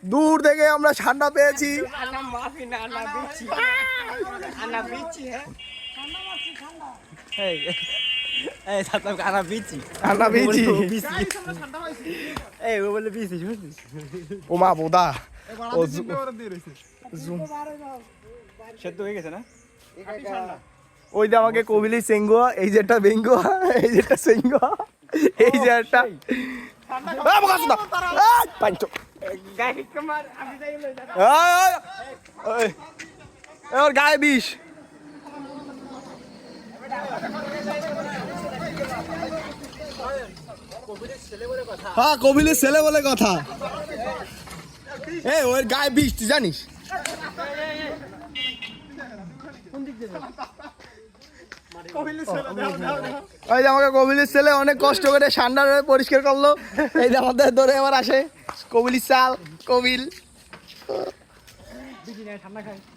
দূর থেকে আমরা ঠান্ডা পেয়েছি। ও মা বোদা ওই যে আমাকে কবিলি সেঙ্গুয়া, এই যে একটা বেঙ্গুয়া, এই যে একটা সেঙ্গুয়া, এই যে একটা ওর গায়ে বিষ। হ্যাঁ কবিলের ছেলে বলে কথা। ওর গায়ে বিষ তুই জানিস? ওই যে আমাকে কবিলের ছেলে অনেক কষ্ট করে ঠান্ডা পরিষ্কার করলো। এই যে আমাদের ধরে আবার আসে কবিলির চাল কবিল।